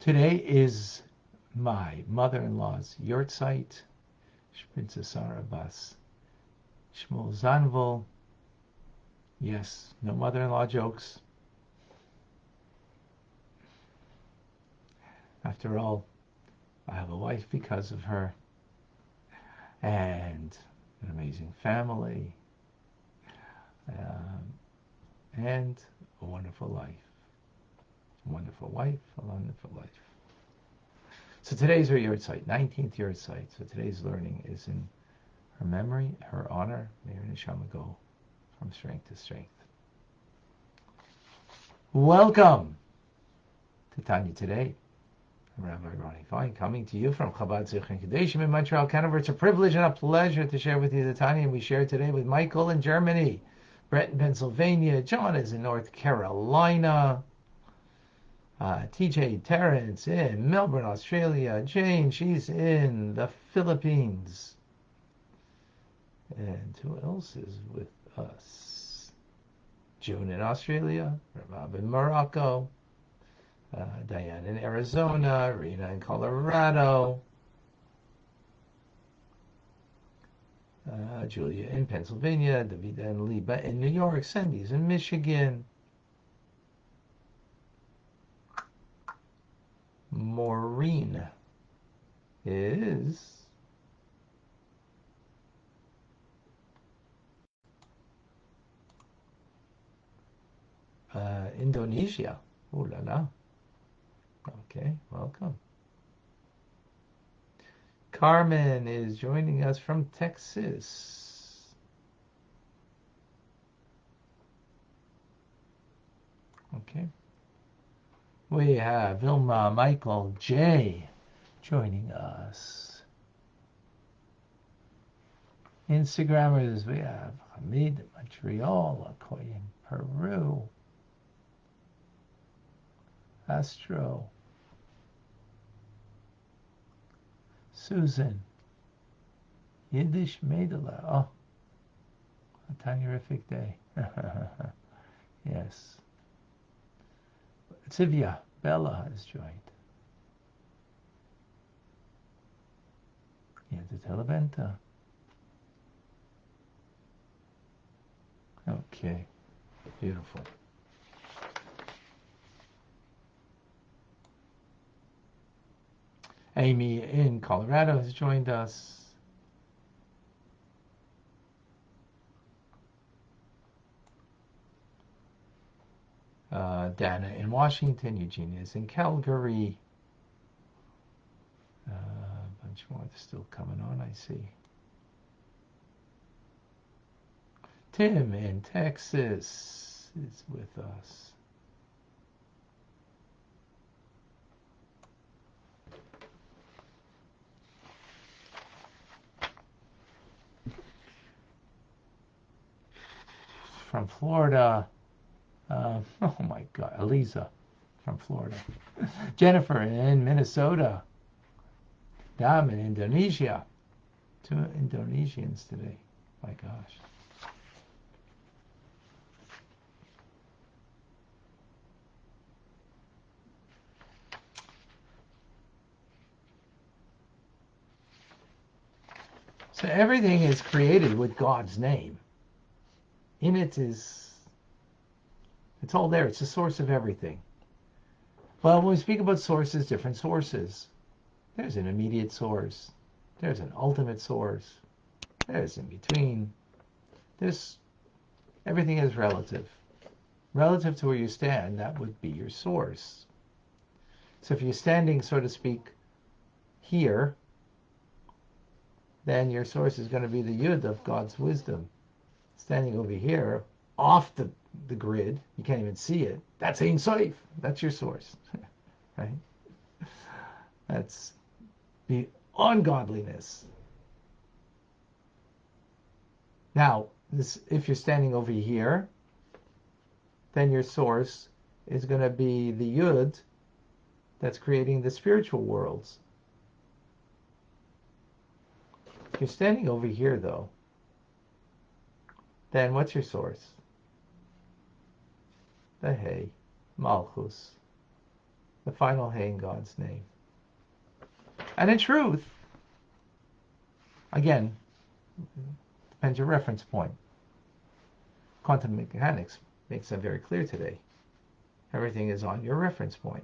Today is my mother-in-law's yahrzeit, Princess Sarah Bas Shmuel Zanvil. Yes, no mother-in-law jokes. After all, I have a wife because of her, and an amazing family, and a wonderful life. A wonderful wife, a wonderful life. So today's her yahrzeit, 19th yahrzeit. So today's learning is in her memory, her honor. May her neshama go from strength to strength. Welcome to Tanya today. I'm Rabbi Ronnie Fine, coming to you from Chabad Zichron Kadeshim in Montreal, Canada. It's a privilege and a pleasure to share with you the Tanya, and we share today with Michael in Germany, Brett in Pennsylvania, John is in North Carolina, TJ Terrence in Melbourne, Australia, Jane, she's in the Philippines, and who else is with us? June in Australia, Rabbi in Morocco, Diane in Arizona, Rena in Colorado, Julia in Pennsylvania, Davida and Liba in New York, Cindy's in Michigan, Maureen is Indonesia. Ooh la la. Okay, welcome. Carmen is joining us from Texas. Okay. We have Vilma, Michael, Jay joining us. Instagrammers, we have Hamid in Montreal, Akoy in Peru, Astro, Susan, Yiddish Maidala. Oh, a Tanyerific day. Yes. Sivia, Bella has joined. Yeah, the Televenta. Okay, beautiful. Amy in Colorado has joined us. Dana in Washington, Eugenia is in Calgary. A bunch more still coming on, I see. Tim in Texas is with us. From Florida, oh my God, Eliza from Florida. Jennifer in Minnesota. Dam in Indonesia. 2 Indonesians today. My gosh. So everything is created with God's name. In it is, it's all there. It's the source of everything. Well, when we speak about sources, different sources. There's an immediate source. There's an ultimate source. There's in between. Everything is relative. Relative to where you stand, that would be your source. So if you're standing, so to speak, here, then your source is going to be the Yud of God's wisdom. Standing over here, off the grid, you can't even see it. That's Ein Sof. That's your source, right? That's the ungodliness. Now, if you're standing over here, then your source is going to be the Yud that's creating the spiritual worlds. If you're standing over here, though, then what's your source? The Hey, Malchus. the final Hey in God's name. And in truth, again, depends your reference point. Quantum mechanics makes that very clear today. Everything is on your reference point.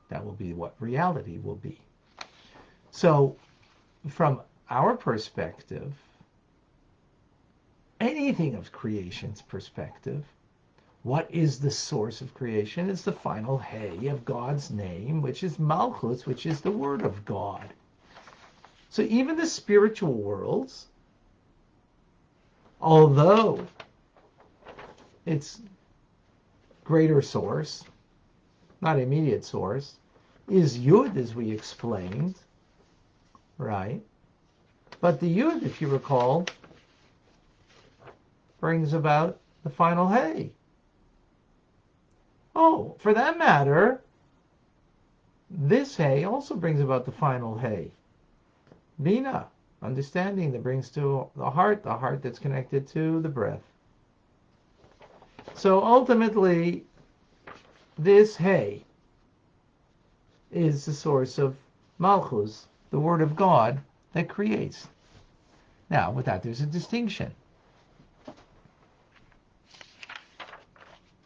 That will be what reality will be. So, from our perspective, anything of creation's perspective, what is the source of creation? It's the final Hey of God's name, which is Malchus, which is the Word of God. So even the spiritual worlds, although its greater source, not immediate source, is Yud, as we explained, right? But the Yud, if you recall, brings about the final Hey. Oh, for that matter, this Hey also brings about the final Hey. Bina, understanding that brings to the heart that's connected to the breath. So ultimately, this Hey is the source of Malchus, the Word of God that creates. Now, with that, there's a distinction.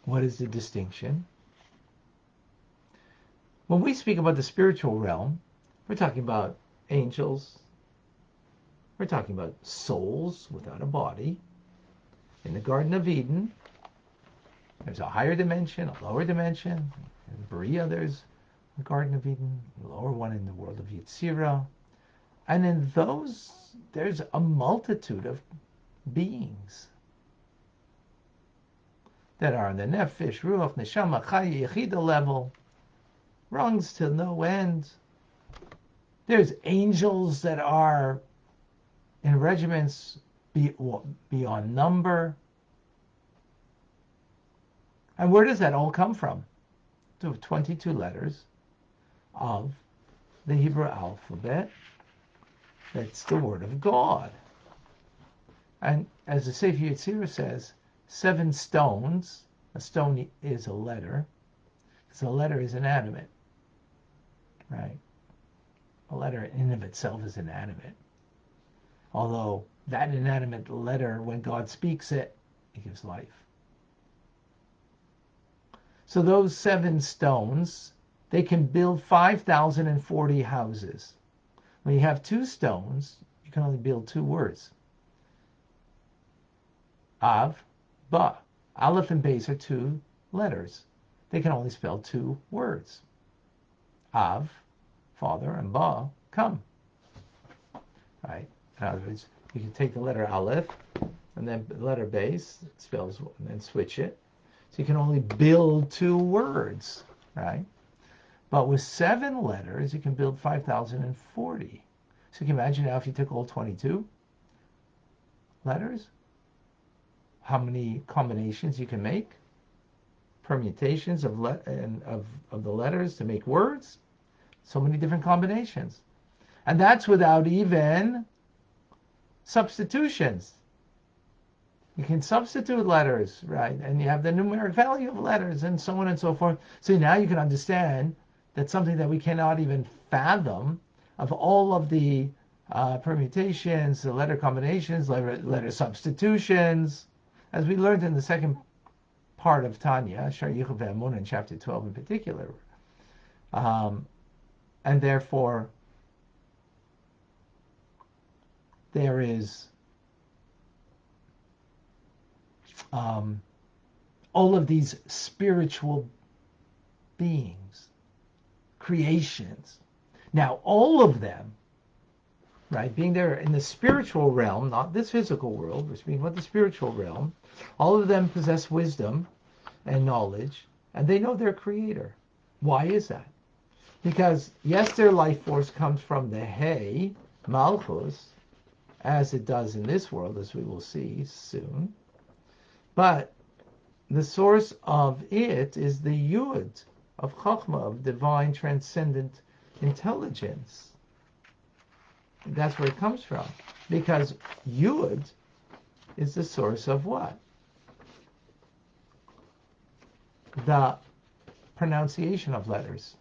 What is the distinction? When we speak about the spiritual realm, we're talking about angels. We're talking about souls without a body. In the Garden of Eden, there's a higher dimension, a lower dimension. In Berea, there's a Garden of Eden, a lower one in the world of Yetzirah. And in those, there's a multitude of beings that are on the Nefesh, Ruach, Neshama, Chaya, Yechida level, rungs to no end. There's angels that are in regiments beyond number. And where does that all come from? The 22 letters of the Hebrew alphabet. That's the Word of God. And as the Sefer Yetzirah says, 7 stones, a stone is a letter, because a letter is inanimate, right? A letter in and of itself is inanimate. Although that inanimate letter, when God speaks it, it gives life. So those 7 stones, they can build 5,040 houses. When you have 2 stones, you can only build 2 words. Av, Ba. Aleph and Beis are 2 letters. They can only spell 2 words. Av, Father, and Ba, come. Right? In other words, you can take the letter Aleph and then the letter Beis, spells, and then switch it. So you can only build 2 words, right? But with 7 letters, you can build 5,040. So you can imagine now if you took all 22 letters, how many combinations you can make, permutations of the letters to make words, so many different combinations. And that's without even substitutions. You can substitute letters, right? And you have the numeric value of letters and so on and so forth. So now you can understand that something that we cannot even fathom, of all of the permutations, the letter combinations, letter substitutions, as we learned in the second part of Tanya, Shar Yichud Ve'emunah in chapter 12 in particular. And therefore, there is all of these spiritual beings, creations. Now, all of them, right, being there in the spiritual realm, not this physical world, we're speaking about the spiritual realm, all of them possess wisdom and knowledge, and they know their creator. Why is that? Because, yes, their life force comes from the Hey, Malchus, as it does in this world, as we will see soon, but the source of it is the Yud of Chachma, of divine transcendent intelligence. That's where it comes from. Because Yud is the source of what? The pronunciation of letters.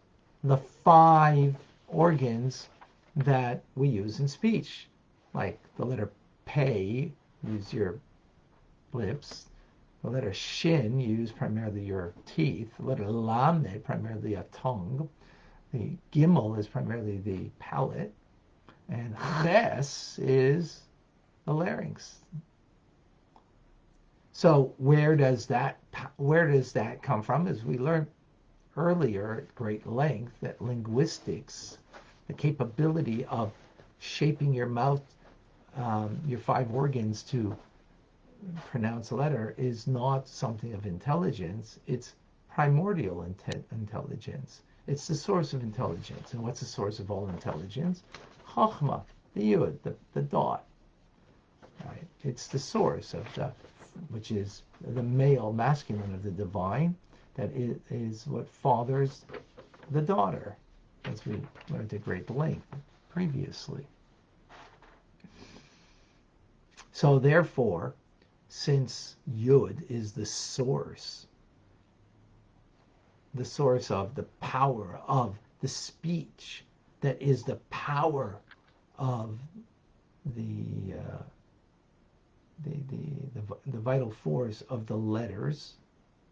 the 5 organs that we use in speech, like the letter pei, use your lips. The letter shin, you use primarily your teeth. The letter lamed, primarily a tongue. The gimel is primarily the palate. And ches is the larynx. So where does that come from? As we learned earlier at great length, that linguistics, the capability of shaping your mouth, your 5 organs to pronounce a letter, is not something of intelligence. It's primordial intelligence. It's the source of intelligence. And what's the source of all intelligence? Chachma, the yud, the dot. Right? It's the source of which is the male, masculine of the divine, that is what fathers the daughter, as we learned at great length previously. So therefore, since Yud is the source of the power of the speech, that is the power of the vital force of the letters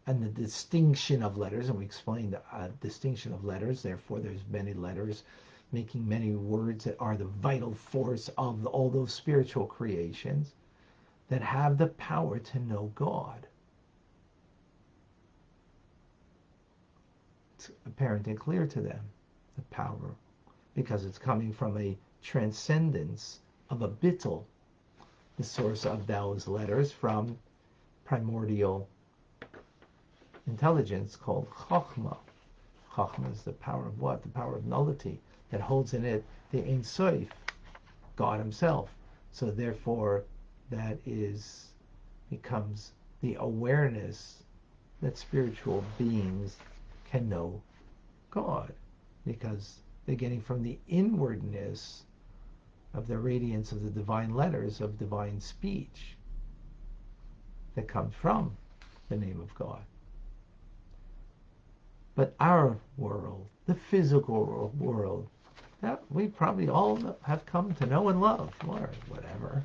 and the distinction of letters, and we explained the distinction of letters. Therefore, there's many letters making many words that are the vital force of all those spiritual creations that have the power to know God. It's apparent and clear to them, the power, because it's coming from a transcendence of a bittul, the source of those letters, from primordial intelligence called Chachma. Chachma is the power of what? The power of nullity that holds in it the Ein Sof, God himself. So therefore, that becomes the awareness that spiritual beings can know God, because they're getting from the inwardness of the radiance of the divine letters, of divine speech, that comes from the name of God. But our world, the physical world, that we probably all have come to know and love, or whatever,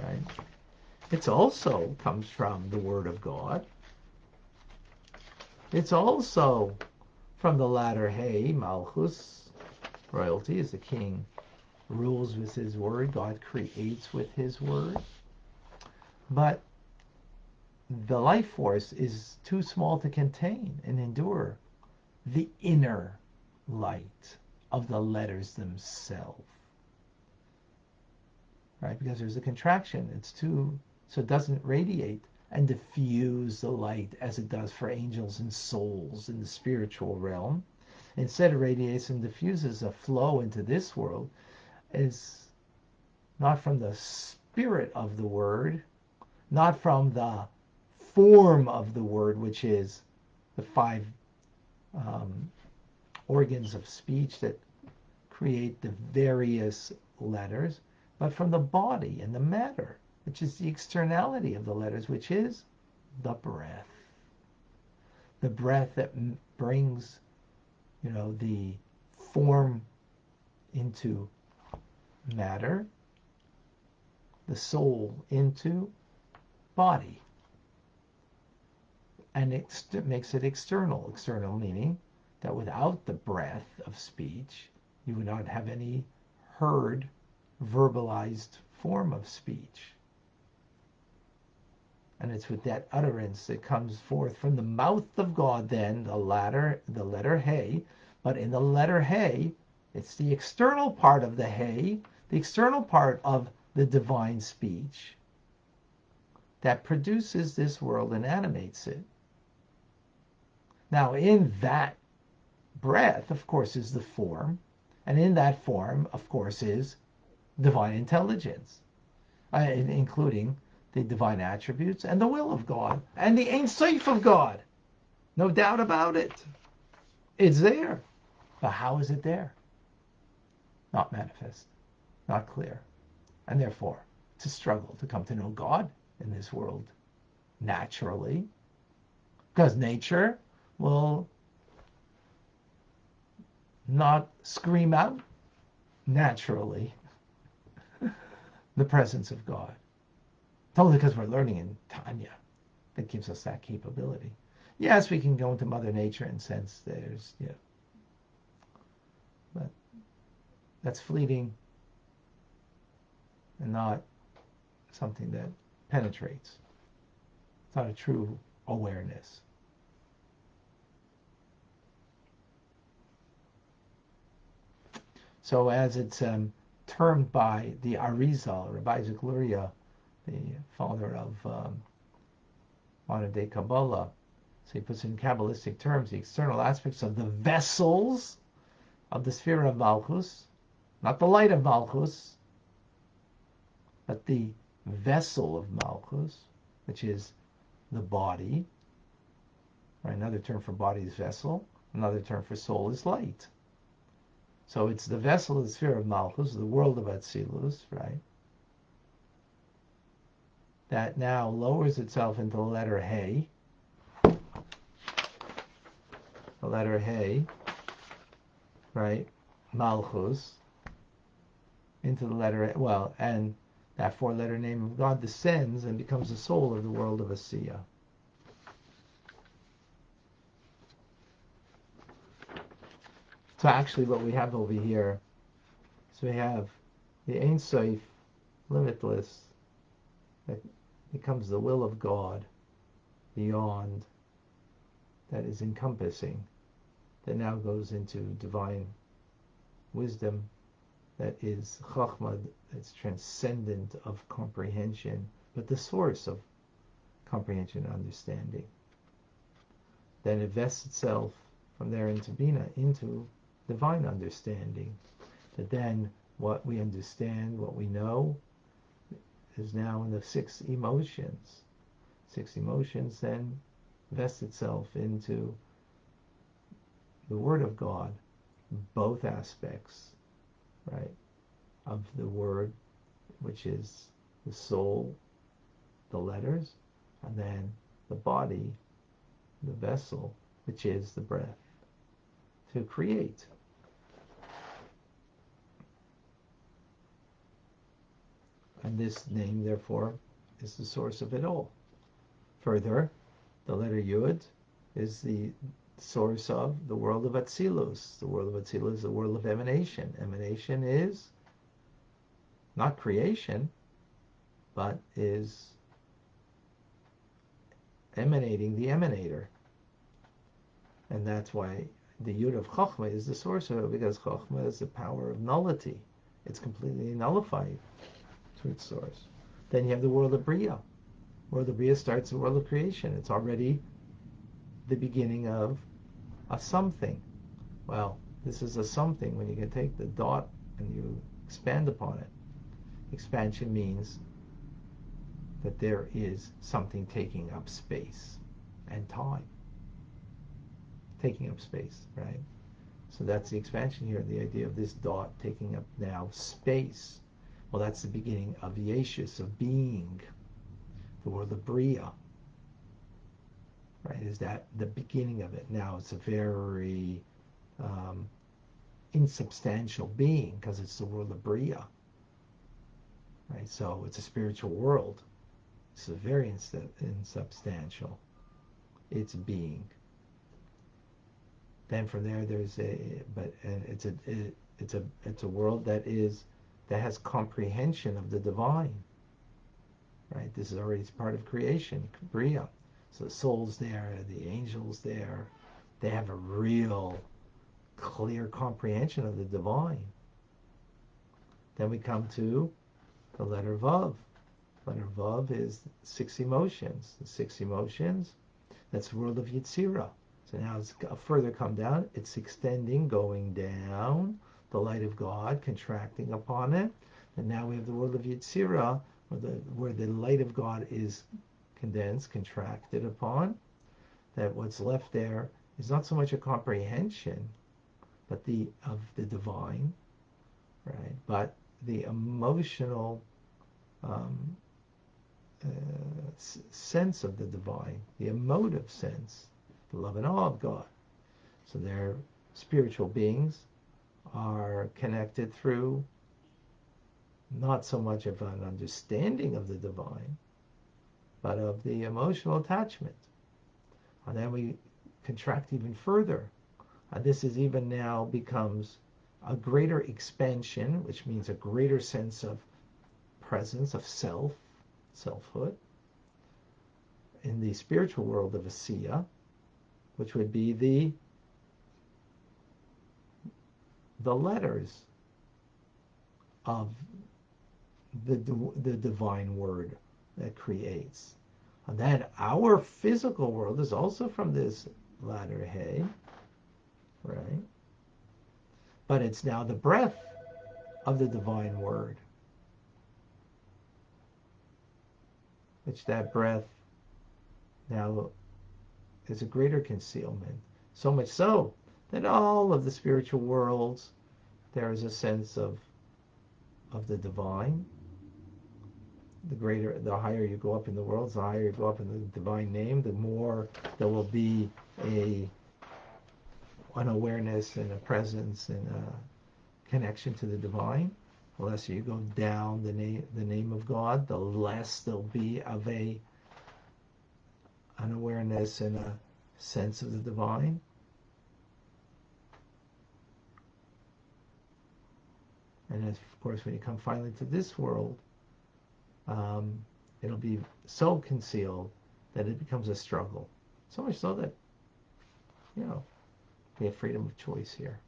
right? It's also comes from the Word of God. It's also from the latter Hey, Malchus, royalty, as the king rules with his word, God creates with his word. But the life force is too small to contain and endure the inner light of the letters themselves. Right? Because there's a contraction. So it doesn't radiate and diffuse the light as it does for angels and souls in the spiritual realm. Instead, it radiates and diffuses a flow into this world, is not from the spirit of the word, not from the form of the word, which is the 5 organs of speech that create the various letters, but from the body and the matter, which is the externality of the letters, which is the breath. The breath that brings, the form into matter, the soul into body. And it makes it external. External meaning that without the breath of speech, you would not have any heard, verbalized form of speech. And it's with that utterance that comes forth from the mouth of God, then, the letter Hey. But in the letter Hey, it's the external part of the Hey, the external part of the divine speech, that produces this world and animates it. Now, in that breath, of course, is the form. And in that form, of course, is divine intelligence, including the divine attributes and the will of God and the Ein Sof of God. No doubt about it. It's there. But how is it there? Not manifest, not clear. And therefore, it's a struggle to come to know God in this world naturally, because nature will not scream out naturally the presence of God. Totally because we're learning in Tanya. That gives us that capability. Yes, we can go into Mother Nature and sense there's, but that's fleeting and not something that penetrates. It's not a true awareness. So as it's termed by the Arizal, Rabbi Luria, the founder of modern day Kabbalah, so he puts in Kabbalistic terms the external aspects of the vessels of the sphere of Malchus, not the light of Malchus, but the vessel of Malchus, which is the body. Right? Another term for body is vessel. Another term for soul is light. So it's the vessel of the sphere of Malchus, the world of Atzilus, right? That now lowers itself into the letter He. The letter He, right? Malchus, into the letter, well, and that four-letter name of God descends and becomes the soul of the world of Asiya. So actually what we have over here, so we have the Ein Sof, limitless, that becomes the will of God beyond, that is encompassing, that now goes into divine wisdom, that is Chachma, that's transcendent of comprehension, but the source of comprehension and understanding. Then it vests itself from there into Bina, into divine understanding. That then what we understand, what we know, is now in the six emotions. Six emotions then vest itself into the Word of God, both aspects, right, of the Word, which is the soul, the letters, and then the body, the vessel, which is the breath, to create. And this name, therefore, is the source of it all. Further, the letter Yud is the source of the world of Atzilus. The world of Atzilus is the world of emanation. Emanation is not creation, but is emanating the emanator. And that's why the Yud of Chochmah is the source of it, because Chochmah is the power of nullity. It's completely nullified to its source. Then you have the world of Bria. The world of Bria starts the world of creation. It's already the beginning of a something. Well, this is a something when you can take the dot and you expand upon it. Expansion means that there is something taking up space and time. Taking up space, right? So that's the expansion here, the idea of this dot taking up now space. Well, that's the beginning of Yeshus, of being, the world of Bria. Right? Is that the beginning of it? Now it's a very insubstantial being because it's the world of Bria. Right? So it's a spiritual world. It's a very insubstantial. It's being. Then from there, it's a world that has comprehension of the divine. Right? This is already part of creation, Bria. So the soul's there, the angels there. They have a real clear comprehension of the divine. Then we come to the letter Vav. Letter Vav is six emotions. The six emotions, that's the world of Yetzirah. So now it's further come down. It's extending, going down. The light of God contracting upon it. And now we have the world of Yetzirah, where the light of God is condensed, contracted upon. That what's left there is not so much a comprehension, but of the divine, right? But the emotional sense of the divine, the emotive sense, the love and awe of God. So they're spiritual beings are connected through not so much of an understanding of the divine, but of the emotional attachment. And then we contract even further. And this is even now becomes a greater expansion, which means a greater sense of presence, of selfhood, in the spiritual world of Asiya, which would be the letters of the divine word that creates. And then our physical world is also from this latter hay, right? But it's now the breath of the divine word, which that breath now is a greater concealment. So much so that all of the spiritual worlds, there is a sense of the divine. The higher you go up in the worlds, the higher you go up in the divine name, the more there will be an awareness and a presence and a connection to the divine. The less you go down the name of God, the less there'll be of an awareness and a sense of the divine. And of course, when you come finally to this world, it'll be so concealed that it becomes a struggle. So much so that, we have freedom of choice here.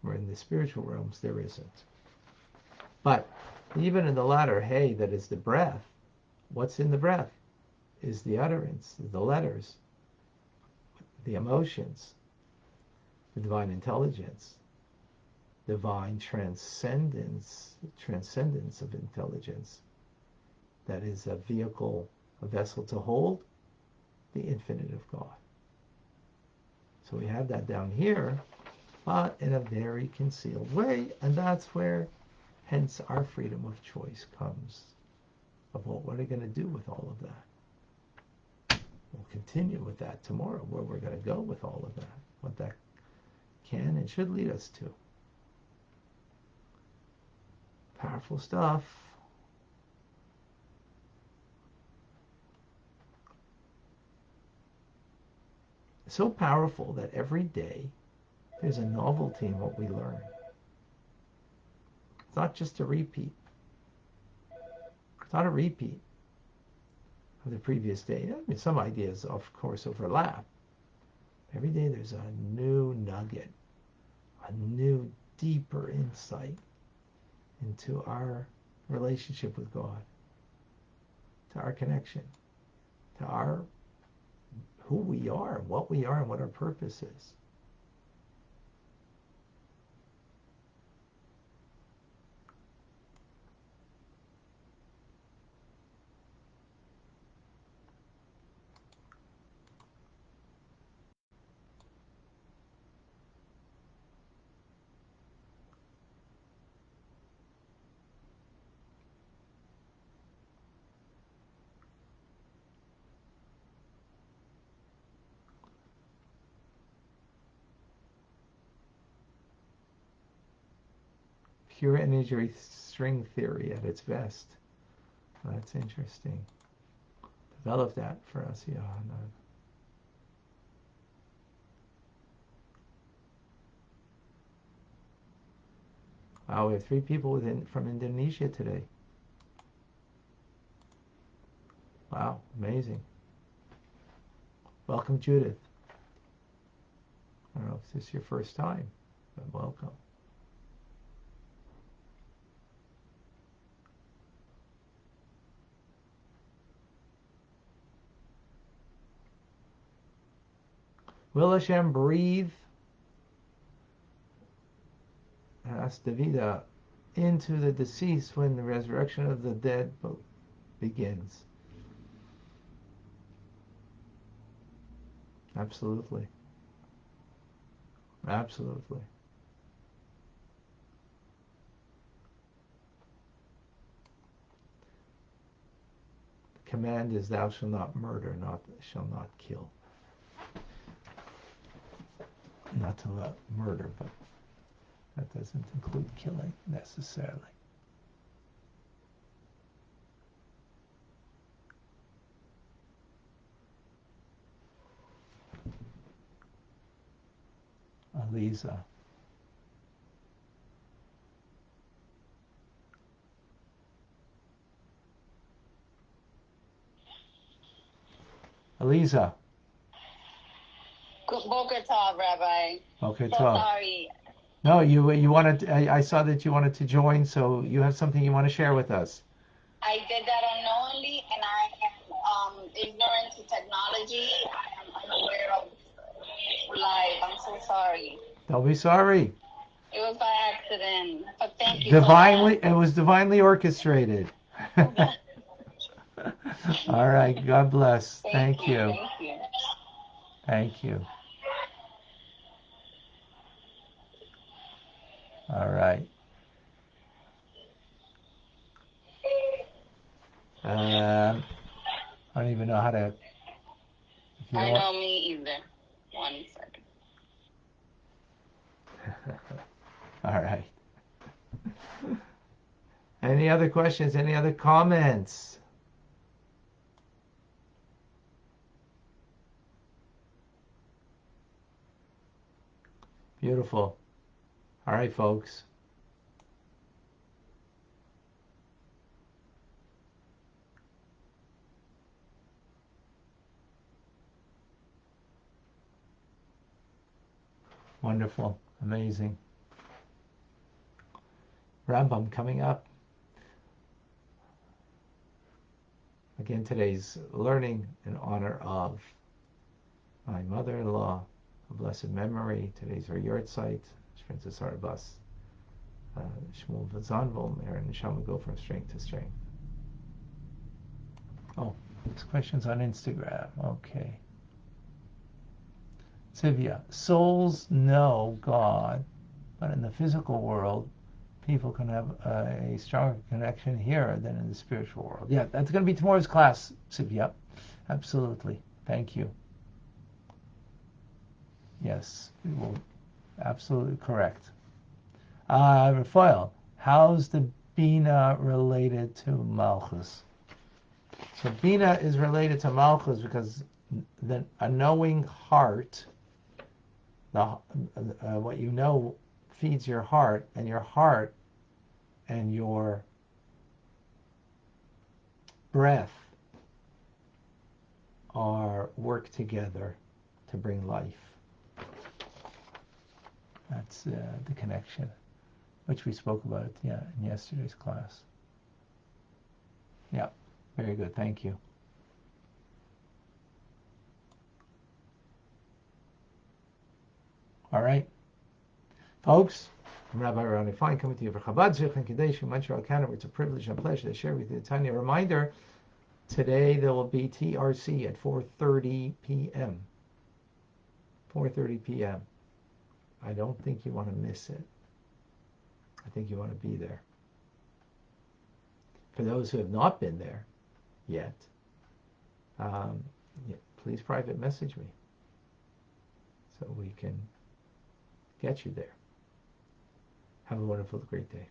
Where in the spiritual realms, there isn't. But even in the latter hay, that is the breath, what's in the breath is the utterance, the letters, the emotions, the divine intelligence, divine transcendence of intelligence. That is a vehicle, a vessel to hold the infinite of God. So we have that down here, but in a very concealed way, and that's where, hence, our freedom of choice comes. Of what are we going to do with all of that? We'll continue with that tomorrow, where we're going to go with all of that, what that can and should lead us to. Powerful stuff. So powerful that every day there's a novelty in what we learn. It's not just a repeat. It's not a repeat of the previous day. I mean, some ideas, of course, overlap. Every day there's a new nugget, a new, deeper insight into our relationship with God, to our connection, to our who we are, what we are, and what our purpose is. Pure energy string theory at its best. That's interesting. Develop that for us, yeah. Wow, we have 3 people from Indonesia today. Wow, amazing. Welcome, Judith. I don't know if this is your first time, but welcome. Will Hashem breathe Astavida into the deceased when the resurrection of the dead begins? Absolutely. Absolutely. The command is thou shalt not murder, shall not kill. not to murder, but that doesn't include killing necessarily. Aliza. Aliza. Boker Tov, Rabbi. Okay, So Tov. sorry. No, you wanted. I saw that you wanted to join, so you have something you want to share with us. I did that unknowingly, and I am ignorant to technology. I am unaware of live. I'm so sorry. Don't be sorry. It was by accident. But thank you so Divinely, much. it was divinely orchestrated. All right. God bless. Thank you. Thank you. Thank you. All right. I don't even know how to. I know me either. 1 second. All right. Any other questions? Any other comments? Beautiful. All right, folks. Wonderful. Amazing. Rambam coming up. Again, today's learning in honor of my mother-in-law, of blessed memory. Today's her yard site, Princess Arbas. Shmuel Vazanvol, Aaron and Shama go from strength to strength. Oh, there's questions on Instagram. Okay. Sivya, souls know God, but in the physical world, people can have a stronger connection here than in the spiritual world. Yeah, that's going to be tomorrow's class, Sivya. Absolutely. Thank you. Yes, we will. Absolutely correct. Raphael, how's the Bina related to Malchus? So Bina is related to Malchus because a knowing heart, what you know feeds your heart, and your heart and your breath work together to bring life. That's the connection, which we spoke about in yesterday's class. Yeah, very good. Thank you. All right, folks. I'm Rabbi Ronnie Fine, coming to you for Chabad Zich and Kadesh in Montreal, Canada. It's a privilege and pleasure to share with you Tanya. Reminder: today there will be TRC at 4:30 p.m. 4:30 p.m. I don't think you want to miss it. I think you want to be there. For those who have not been there yet, please private message me so we can get you there. Have a wonderful, great day.